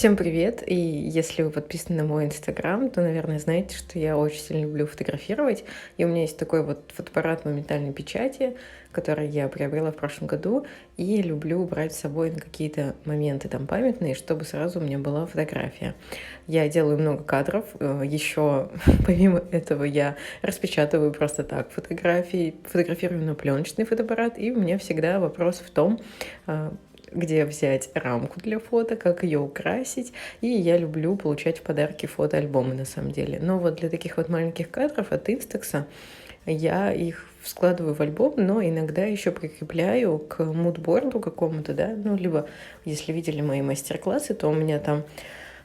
Всем привет! И если вы подписаны на мой инстаграм, то, наверное, знаете, что я очень сильно люблю фотографировать. И у меня есть такой вот фотоаппарат моментальной печати, который я приобрела в прошлом году. И люблю брать с собой на какие-то моменты там памятные, чтобы сразу у меня была фотография. Я делаю много кадров. Еще помимо этого я распечатываю просто так фотографии, фотографирую на пленочный фотоаппарат. И у меня всегда вопрос в том, где взять рамку для фото, как ее украсить. И я люблю получать в подарки фотоальбомы на самом деле. Но вот для таких вот маленьких кадров от Инстакса я их складываю в альбом, но иногда еще прикрепляю к мудборду какому-то, да, ну, либо, если видели мои мастер-классы, то у меня там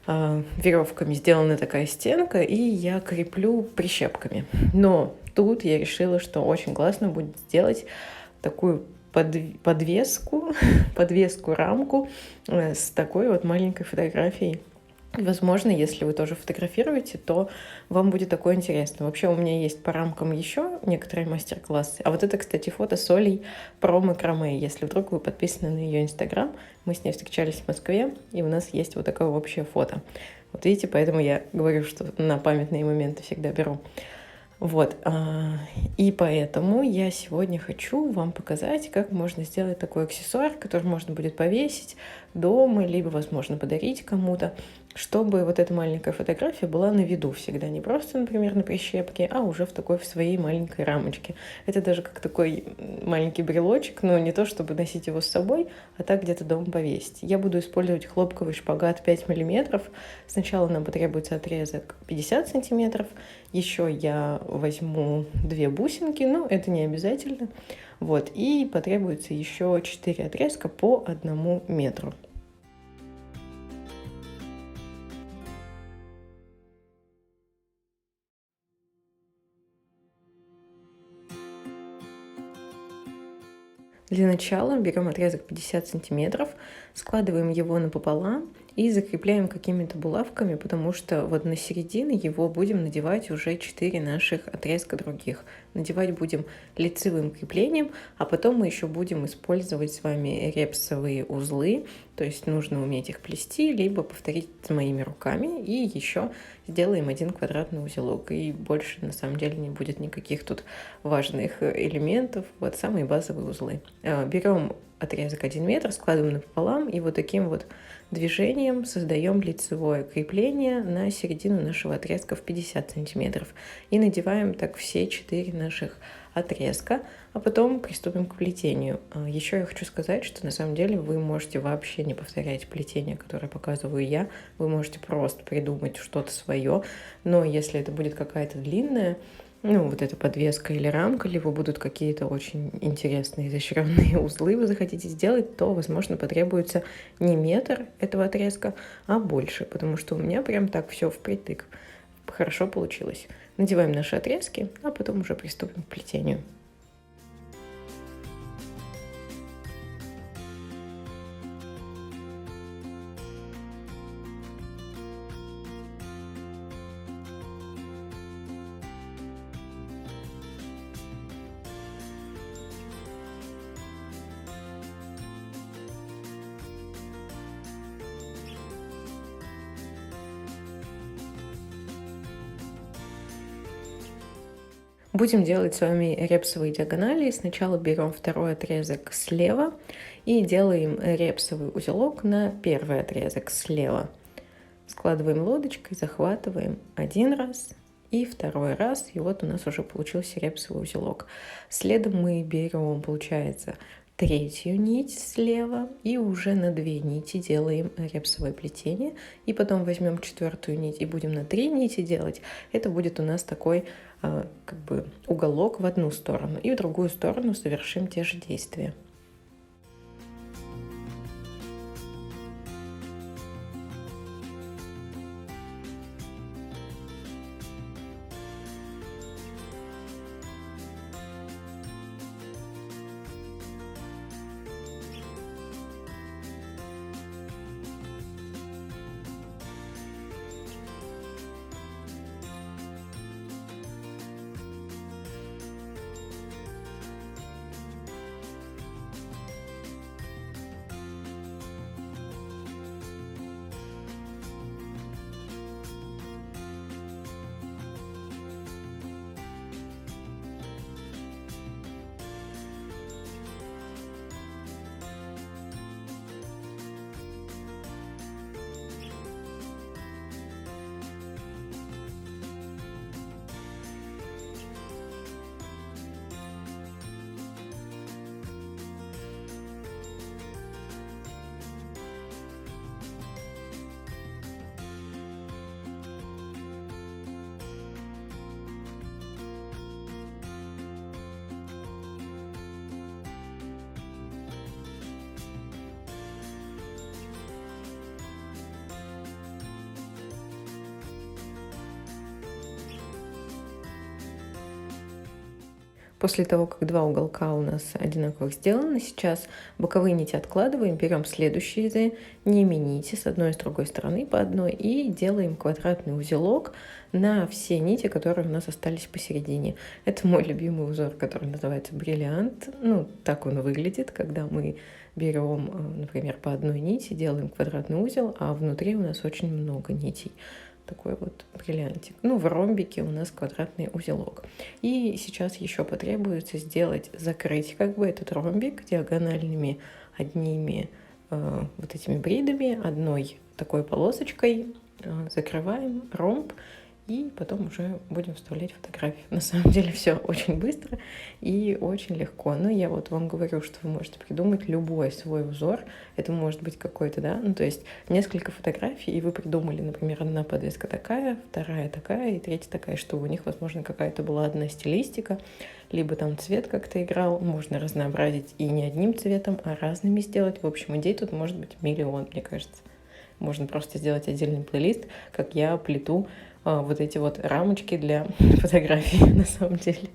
веревками сделана такая стенка, и я креплю прищепками. Но тут я решила, что очень классно будет сделать такую подвеску, рамку с такой вот маленькой фотографией. Возможно, если вы тоже фотографируете, то вам будет такое интересно. Вообще у меня есть по рамкам еще некоторые мастер-классы. А вот это, кстати, фото с Олей про макраме. Если вдруг вы подписаны на ее инстаграм, мы с ней встречались в Москве, и у нас есть вот такое общее фото. Вот видите, поэтому я говорю, что на памятные моменты всегда беру. Вот, и поэтому я сегодня хочу вам показать, как можно сделать такой аксессуар, который можно будет повесить дома, либо, возможно, подарить кому-то, чтобы вот эта маленькая фотография была на виду всегда, не просто, например, на прищепке, а уже в своей маленькой рамочке. Это даже как такой маленький брелочек, но не то, чтобы носить его с собой, а так где-то дома повесить. Я буду использовать хлопковый шпагат 5 мм. Сначала нам потребуется отрезок 50 сантиметров. Еще я возьму 2 бусинки, но это не обязательно. Вот, и потребуется еще 4 отрезка по 1 метру. Для начала берем отрезок 50 сантиметров, складываем его напополам и закрепляем какими-то булавками, потому что вот на середину его будем надевать уже 4 наших отрезка других. Надевать будем лицевым креплением, а потом мы еще будем использовать с вами репсовые узлы, то есть нужно уметь их плести, либо повторить с моими руками, и еще сделаем 1 квадратный узелок, и больше на самом деле не будет никаких тут важных элементов, вот самые базовые узлы. Берем отрезок 1 метр, складываем напополам и вот таким вот движением создаем лицевое крепление на середину нашего отрезка в 50 сантиметров и надеваем так все 4 наших отрезка, а потом приступим к плетению. Еще я хочу сказать, что на самом деле вы можете вообще не повторять плетение, которое показываю я, вы можете просто придумать что-то свое, но если это будет какая-то длинная, ну, вот эта подвеска или рамка, либо будут какие-то очень интересные изощренные узлы вы захотите сделать, то, возможно, потребуется не метр этого отрезка, а больше, потому что у меня прям так все впритык. Хорошо получилось. Надеваем наши отрезки, а потом уже приступим к плетению. Будем делать с вами репсовые диагонали. Сначала берем второй отрезок слева и делаем репсовый узелок на первый отрезок слева. Складываем лодочкой, захватываем 1 раз и 2 раз, и вот у нас уже получился репсовый узелок. Следом мы берем, получается, 3-ю нить слева и уже на 2 нити делаем репсовое плетение. И потом возьмем 4-ю нить и будем на 3 нити делать. Это будет у нас такой как бы уголок в одну сторону. И в другую сторону совершим те же действия. После того, как два уголка у нас одинаковых сделаны, сейчас боковые нити откладываем, берем следующие ними нити с одной и с другой стороны по одной и делаем квадратный узелок на все нити, которые у нас остались посередине. Это мой любимый узор, который называется бриллиант. Ну, так он выглядит, когда мы берем, например, по одной нити, делаем квадратный узел, а внутри у нас очень много нитей. Такой вот бриллиантик. Ну, в ромбике у нас квадратный узелок. И сейчас еще потребуется закрыть как бы этот ромбик диагональными одними вот этими бридами, одной такой полосочкой. Закрываем ромб и потом уже будем вставлять фотографию. На самом деле все очень быстро и очень легко. Но я вот вам говорю, что вы можете придумать любой свой узор. Это может быть какой-то, да, ну то есть несколько фотографий, и вы придумали, например, одна подвеска такая, вторая такая и третья такая, что у них, возможно, какая-то была одна стилистика, либо там цвет как-то играл. Можно разнообразить и не одним цветом, а разными сделать. В общем, идей тут может быть миллион, мне кажется. Можно просто сделать отдельный плейлист, как я плету вот эти вот рамочки для фотографий на самом деле.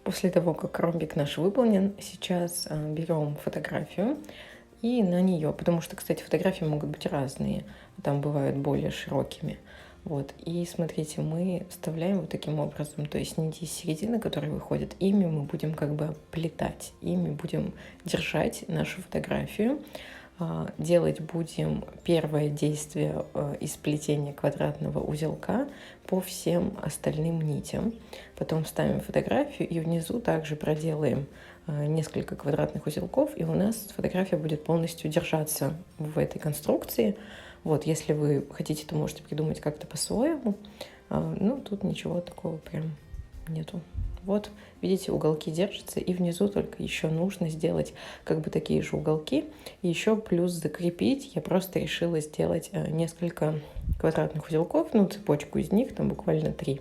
После того, как ромбик наш выполнен, сейчас берем фотографию и на нее, потому что, кстати, фотографии могут быть разные, там бывают более широкими. Вот, и смотрите, мы вставляем вот таким образом, то есть нити из середины, которые выходят, ими мы будем как бы оплетать, ими будем держать нашу фотографию. Делать будем первое действие из плетения квадратного узелка по всем остальным нитям. Потом ставим фотографию и внизу также проделаем несколько квадратных узелков, и у нас фотография будет полностью держаться в этой конструкции. Вот, если вы хотите, то можете придумать как-то по-своему. Ну, тут ничего такого прям нету. Вот, видите, уголки держатся, и внизу только еще нужно сделать как бы такие же уголки. И еще плюс закрепить. Я просто решила сделать несколько квадратных узелков, ну, цепочку из них, там буквально 3.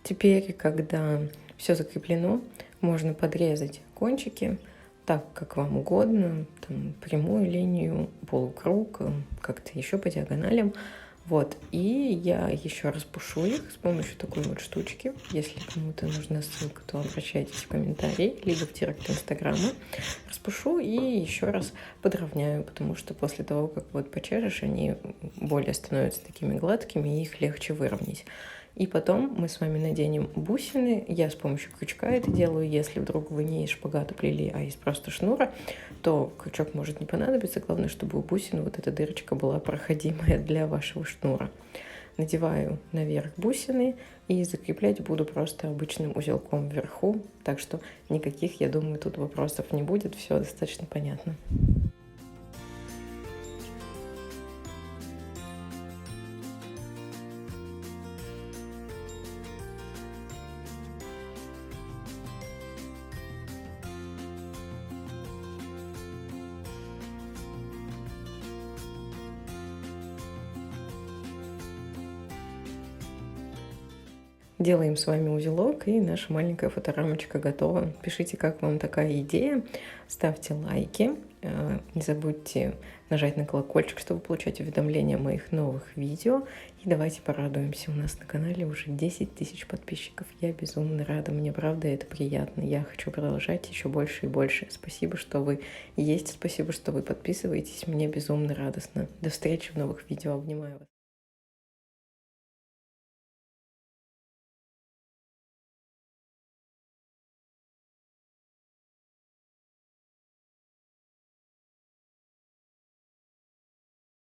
Теперь, когда все закреплено, можно подрезать кончики так, как вам угодно, там, прямую линию, полукруг, как-то еще по диагоналям. Вот, и я еще распушу их с помощью такой вот штучки. Если кому-то нужна ссылка, то обращайтесь в комментарии, либо в директ Инстаграма. Распушу и еще раз подровняю, потому что после того, как вот почешешь, они более становятся такими гладкими, и их легче выровнять. И потом мы с вами наденем бусины. Я с помощью крючка это делаю. Если вдруг вы не из шпагата плели, а из просто шнура, то крючок может не понадобиться. Главное, чтобы у бусин вот эта дырочка была проходимая для вашего шнура. Надеваю наверх бусины и закреплять буду просто обычным узелком вверху. Так что никаких, я думаю, тут вопросов не будет. Все достаточно понятно. делаем с вами узелок, и наша маленькая фоторамочка готова. Пишите, как вам такая идея, ставьте лайки, не забудьте нажать на колокольчик, чтобы получать уведомления о моих новых видео. И давайте порадуемся, у нас на канале уже 10 тысяч подписчиков. Я безумно рада, мне правда это приятно. Я хочу продолжать еще больше и больше. Спасибо, что вы есть, спасибо, что вы подписываетесь, мне безумно радостно. До встречи в новых видео, обнимаю вас.